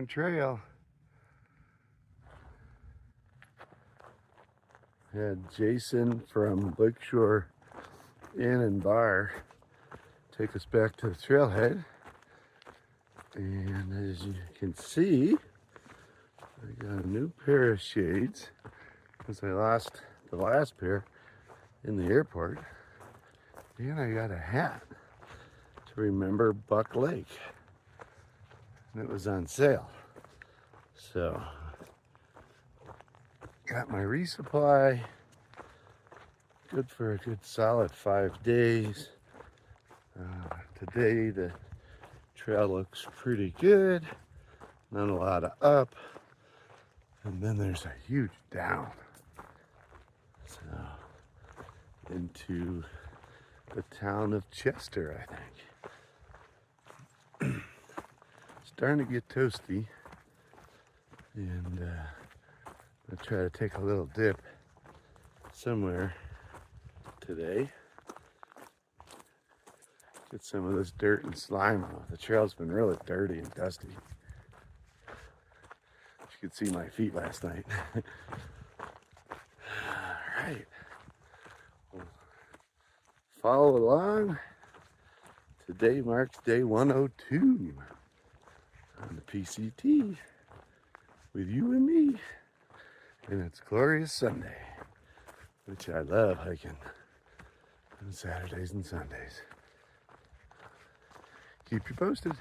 darn trail. Had Jason from Lakeshore Inn and Bar take us back to the trailhead. And as you can see, I got a new pair of shades because I lost the last pair in the airport. And I got a hat to remember Buck Lake. And it was on sale. So, got my resupply. Good for a good solid 5 days. Today the trail looks pretty good. Not a lot of up. And then there's a huge down. So, into the town of Chester, I think. Starting to get toasty, and I'll try to take a little dip somewhere today. Get some of this dirt and slime off. The trail's been really dirty and dusty. You could see my feet last night. All right. Follow along. Today marks day 102 on the PCT with you and me. And it's glorious Sunday, which I love hiking on Saturdays and Sundays. Keep you posted.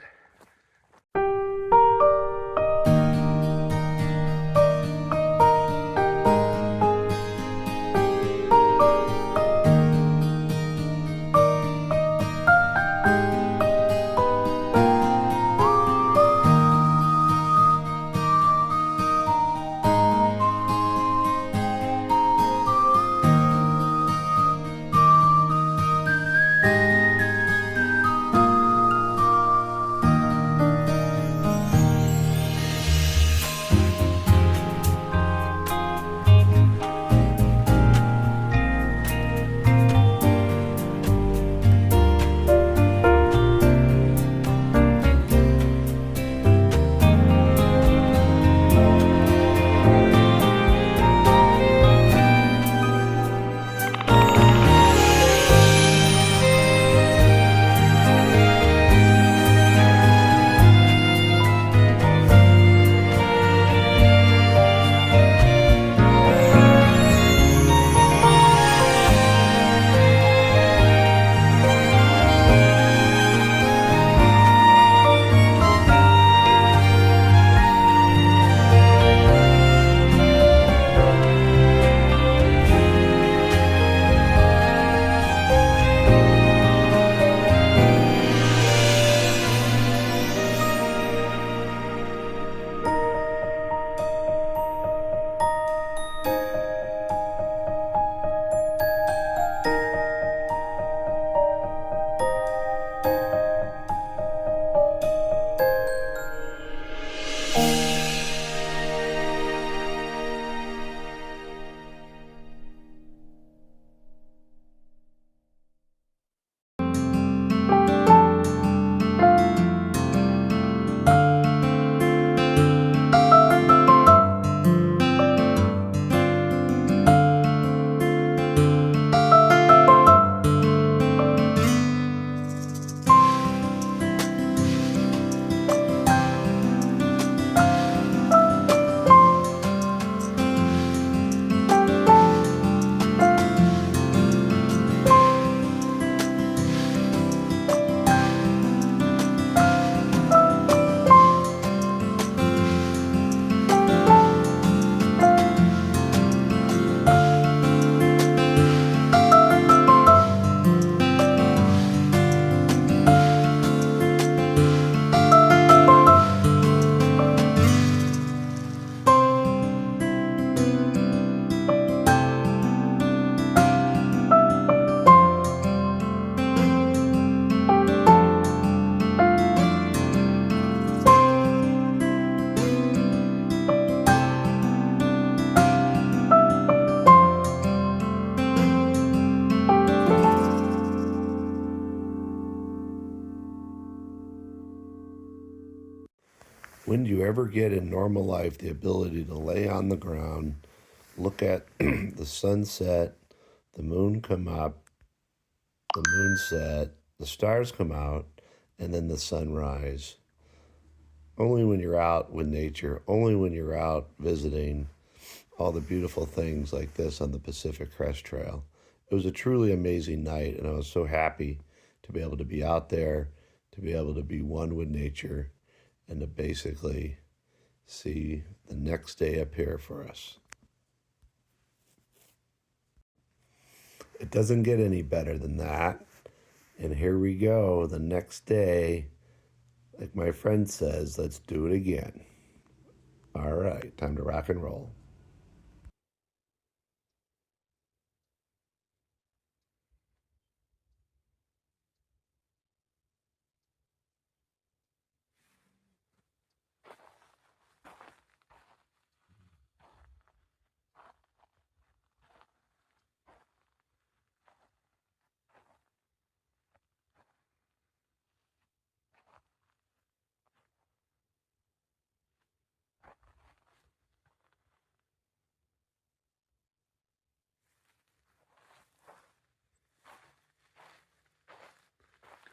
you ever get in normal life the ability to lay on the ground, look at the sunset, the moon come up, the moon set, the stars come out, and then the sunrise. Only when you're out with nature, only when you're out visiting all the beautiful things like this on the Pacific Crest Trail. It was a truly amazing night, and I was so happy to be able to be out there, to be able to be one with nature, and to basically see the next day appear for us. It doesn't get any better than that. And here we go, the next day, like my friend says, let's do it again. All right, time to rock and roll.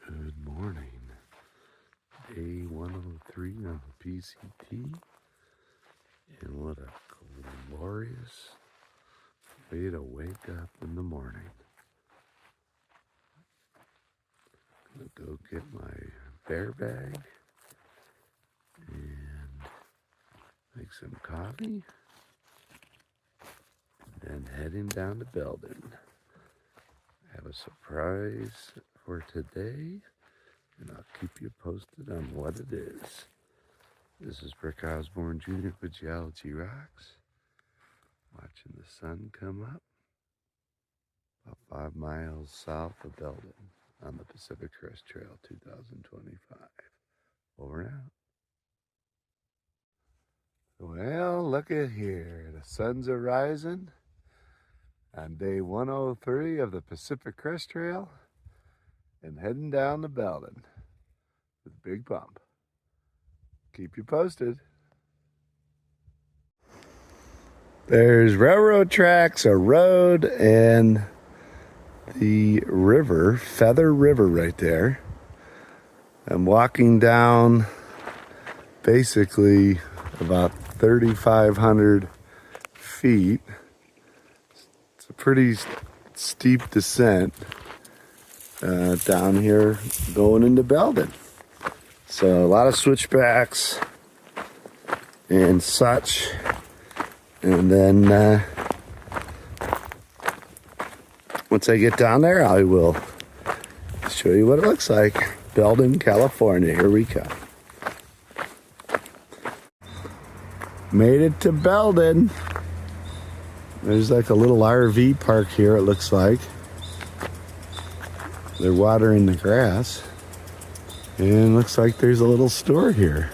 Good morning. Day 103 on the PCT. And what a glorious way to wake up in the morning. I'm gonna go get my bear bag and make some coffee. And then heading down to Belden. I have a surprise for today, and I'll keep you posted on what it is. This is Rick Osborne Jr. with Geology Rocks, watching the sun come up about 5 miles south of Belden on the Pacific Crest Trail 2025. Over and out. Well, look at here. The sun's a-rising on day 103 of the Pacific Crest Trail and heading down to Belden with Big Pump. Keep you posted. There's railroad tracks, a road, and the river, Feather River right there. I'm walking down basically about 3,500 feet. It's a pretty steep descent down here going into Belden. So a lot of switchbacks and such. And then once I get down there, I will show you what it looks like. Belden, California. Here we come. Made it to Belden. There's like a little RV park here, it looks like. They're watering the grass. And looks like there's a little store here.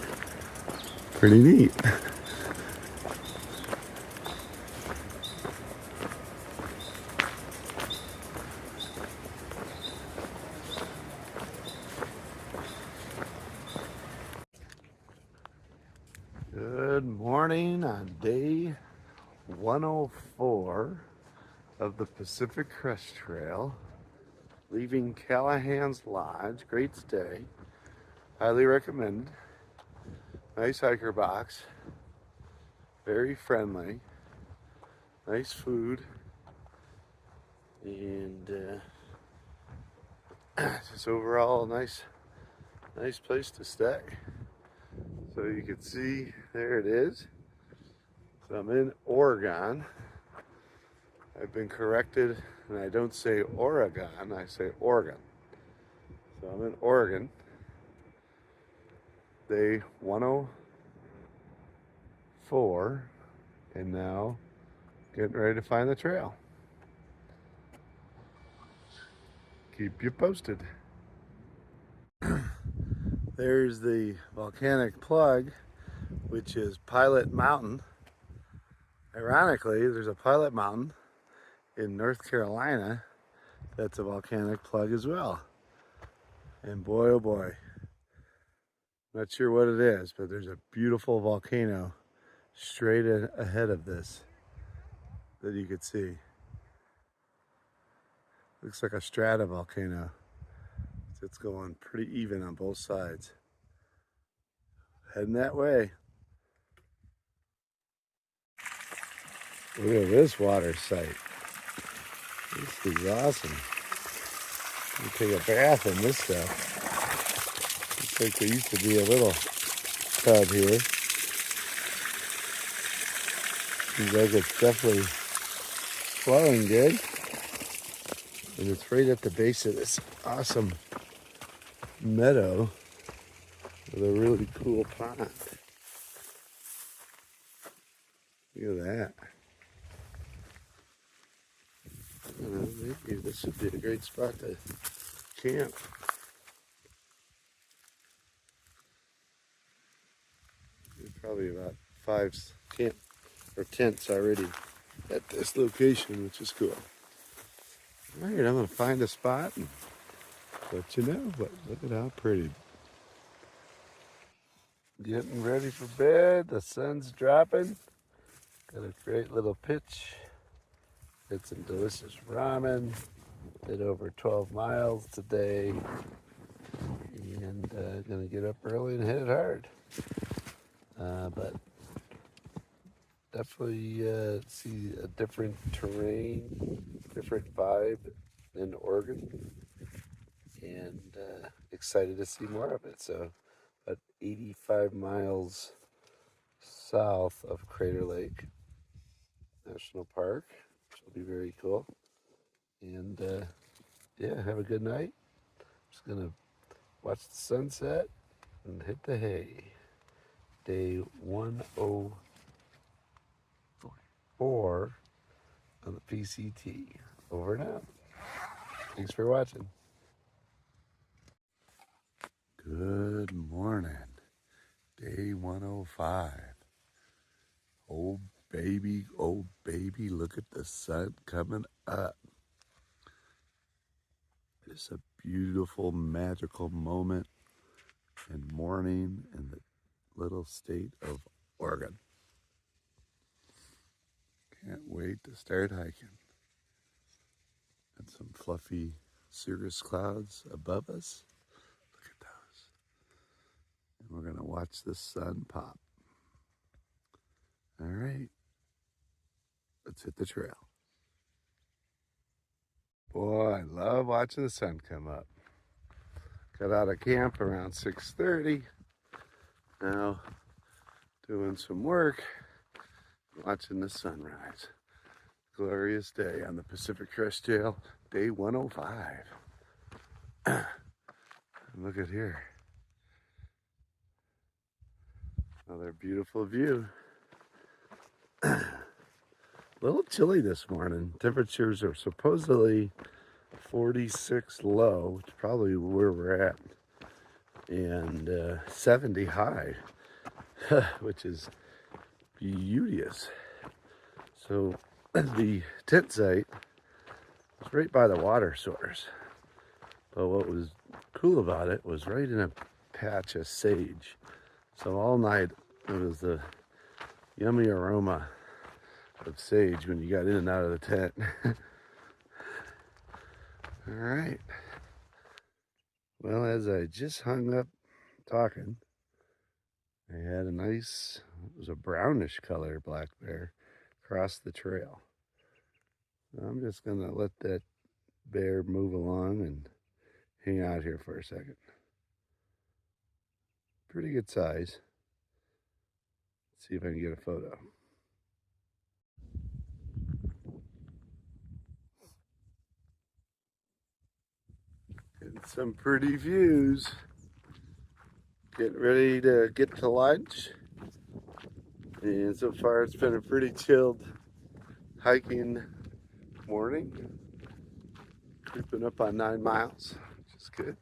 Pretty neat. Good morning on day 104 of the Pacific Crest Trail. Leaving Callahan's Lodge. Great stay. Highly recommended. Nice hiker box. Very friendly. Nice food. And just overall a nice place to stay. So you can see, there it is. So I'm in Oregon. I've been corrected, and I don't say Oregon, I say Oregon. So I'm in Oregon. Day 104, and now getting ready to find the trail. Keep you posted. There's the volcanic plug, which is Pilot Mountain. Ironically, there's a Pilot Mountain in North Carolina that's a volcanic plug as well. And boy, oh boy, Not sure what it is, but there's a beautiful volcano straight ahead of this that you could see. Looks like a stratovolcano. It's going pretty even on both sides. Heading that way. Look at this water site. This is awesome. You take a bath in this stuff. Looks like there used to be a little tub here. Seems like it's definitely flowing good. And it's right at the base of this awesome meadow with a really cool pond. Look at that. Maybe this would be a great spot to camp. There's probably about 5 camp or tents already at this location, which is cool. All right, I'm gonna find a spot and let you know, but look at how pretty. Getting ready for bed, the sun's dropping. Got a great little pitch. Had some delicious ramen. Did over 12 miles today. And gonna get up early and hit it hard. But definitely see a different terrain, different vibe in Oregon. And excited to see more of it. So about 85 miles south of Crater Lake National Park, which will be very cool. And yeah, have a good night. Just gonna watch the sunset and hit the hay. Day 104 on the PCT. Over and out. Thanks for watching. Good morning. Day 105. Oh baby, look at the sun coming up. It's a beautiful, magical moment and morning in the little state of Oregon. Can't wait to start hiking. And some fluffy cirrus clouds above us. Look at those. And we're gonna watch the sun pop. All right, let's hit the trail. Boy, I love watching the sun come up. Got out of camp around 6:30. Now doing some work, watching the sunrise. Glorious day on the Pacific Crest Trail, day 105. Look at here. Another beautiful view. A little chilly this morning. Temperatures are supposedly 46 low, which is probably where we're at, and 70 high, which is beauteous. So the tent site was right by the water source, but what was cool about it was right in a patch of sage. So all night it was the yummy aroma of sage when you got in and out of the tent. All right. Well, as I just hung up talking, I had a nice, it was a brownish color black bear cross the trail. I'm just gonna let that bear move along and hang out here for a second. Pretty good size. Let's see if I can get a photo. And some pretty views. Getting ready to get to lunch. And so far it's been a pretty chilled hiking morning. Creeping up on 9 miles, which is good.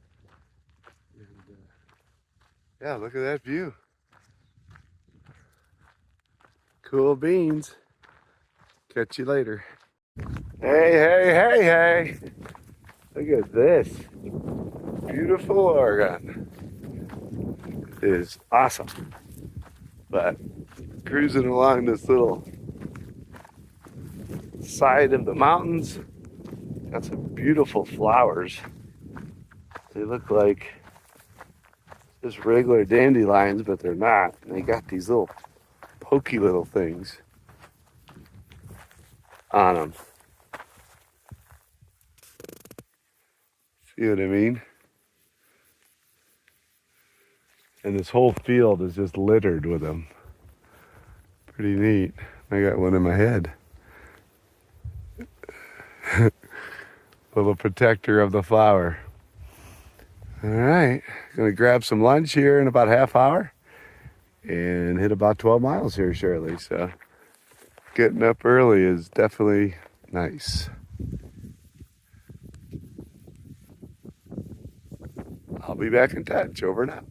And yeah, look at that view. Cool beans. Catch you later. Hey. Look at this. Beautiful Oregon. is awesome. But cruising along this little side of the mountains, got some beautiful flowers. They look like just regular dandelions, but they're not. They got these little pokey little things on them. See what I mean? And this whole field is just littered with them. Pretty neat. I got one in my head. Little protector of the flower. All right, gonna grab some lunch here in about half hour and hit about 12 miles here shortly. So getting up early is definitely nice. I'll be back in touch. Over and out.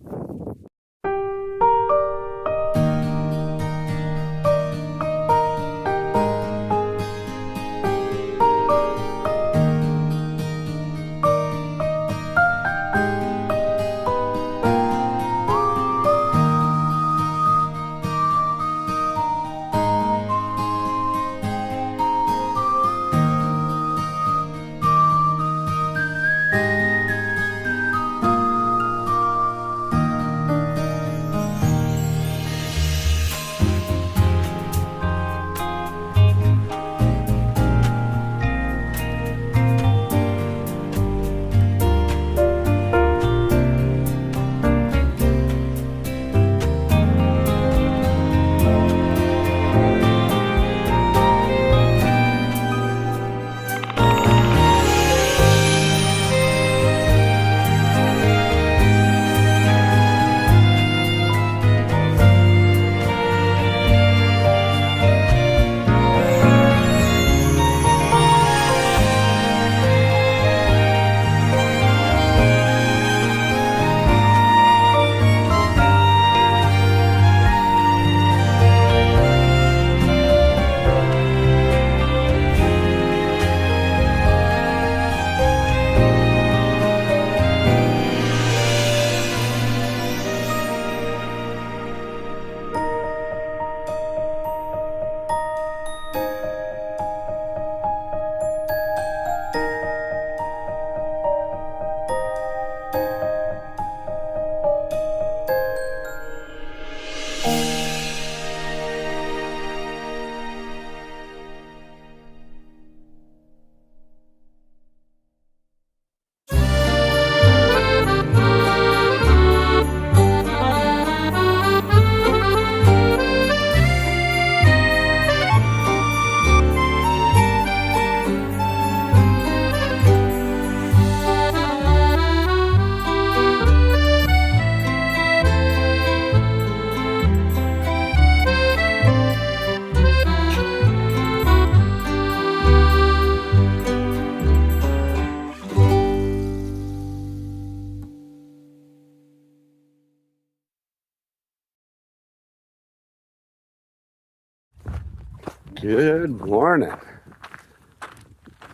Good morning.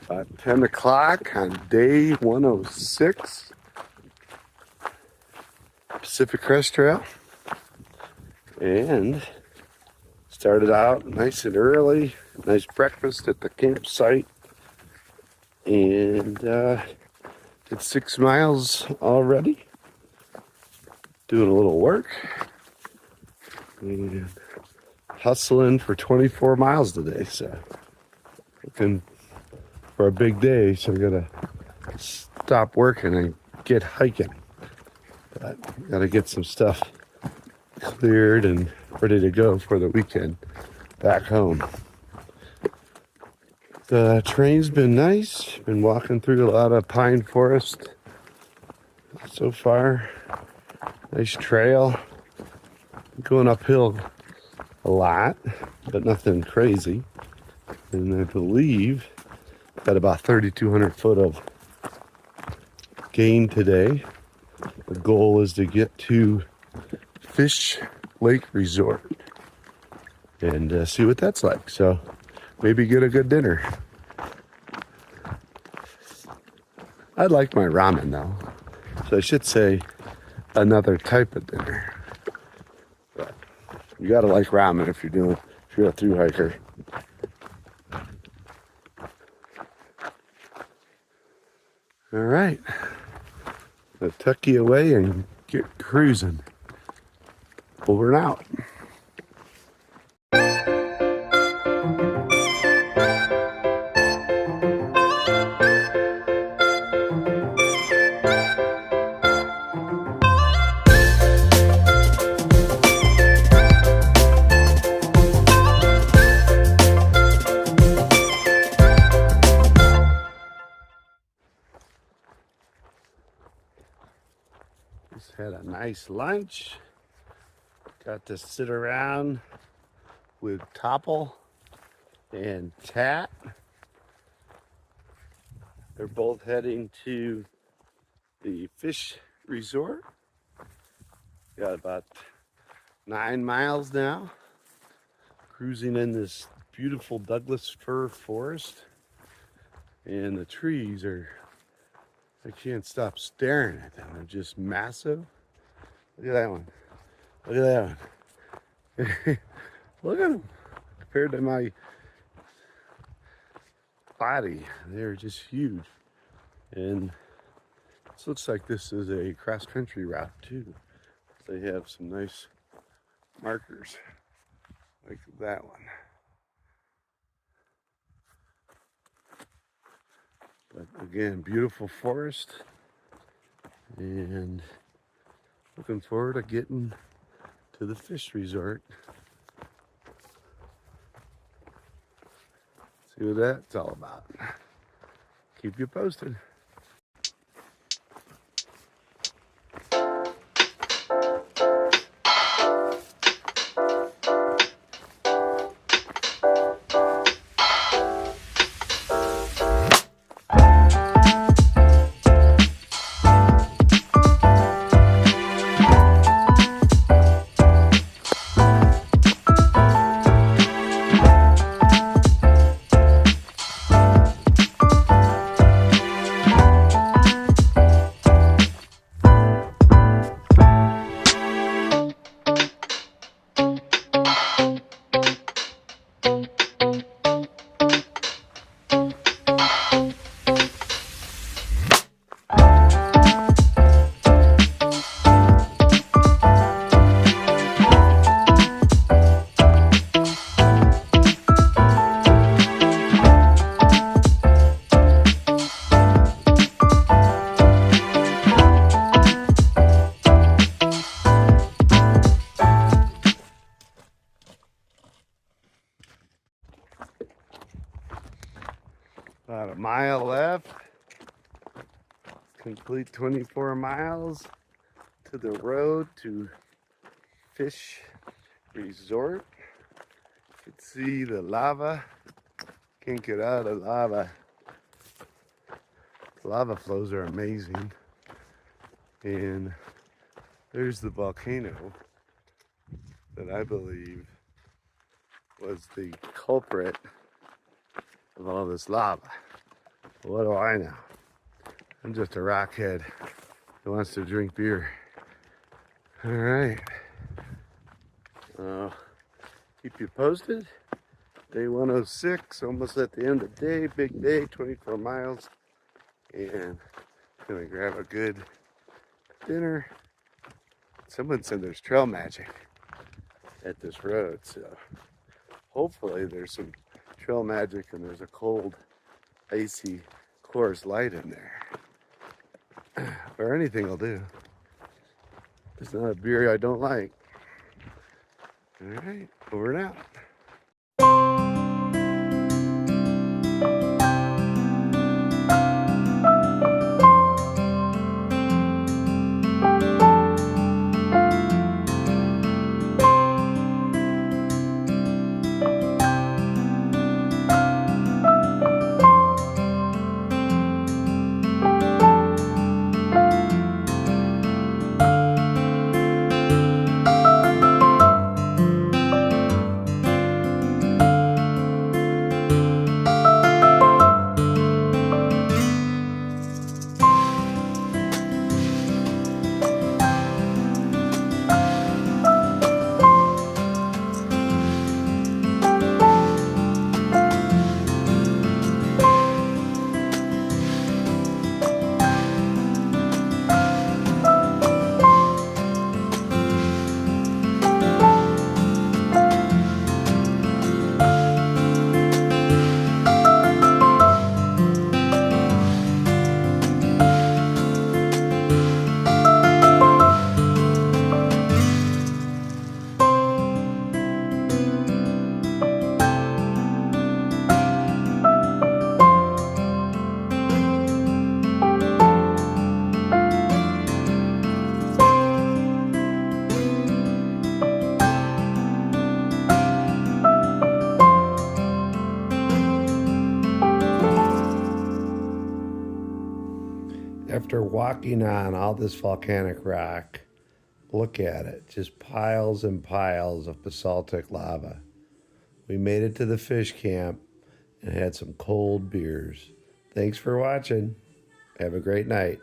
About 10 o'clock on day 106, Pacific Crest Trail. And started out nice and early, nice breakfast at the campsite. And did 6 miles already. Doing a little work. And hustling for 24 miles today, so looking for a big day, so we gotta stop working and get hiking. But gotta get some stuff cleared and ready to go for the weekend back home. The terrain's been nice. Been walking through a lot of pine forest so far. Nice trail. Going uphill a lot, but nothing crazy. And I believe got about 3,200 foot of gain today. The goal is to get to Fish Lake Resort and see what that's like. So maybe get a good dinner. I like my ramen though, so I should say another type of dinner. You gotta like ramen if you're a thru hiker. All right, I'll tuck you away and get cruising. Over and out. Just had a nice lunch. Got to sit around with Topple and Tat. They're both heading to the fish resort. Got about 9 miles now. Cruising in this beautiful Douglas fir forest. And the trees are, I can't stop staring at them. They're just massive. Look at that one. Look at that one. Look at them. Compared to my body, they're just huge. And this looks like this is a cross-country route too. They have some nice markers like that one. But again, beautiful forest, and looking forward to getting to the fish resort. See what that's all about. Keep you posted. About a mile left. Complete 24 miles to the road to Fish Resort. You can see the lava. Can't get out of the lava. The lava flows are amazing. And there's the volcano that I believe was the culprit of all this lava. What do I know? I'm just a rockhead who wants to drink beer. All right. Keep you posted. Day 106, almost at the end of the day. Big day, 24 miles. And gonna grab a good dinner. Someone said there's trail magic at this road, so hopefully there's some trail magic and there's a cold, icy Coors Light in there. Or anything will do. It's not a beer I don't like. All right, over and out. After walking on all this volcanic rock, look at it, just piles and piles of basaltic lava. We made it to the fish camp and had some cold beers. Thanks for watching. Have a great night.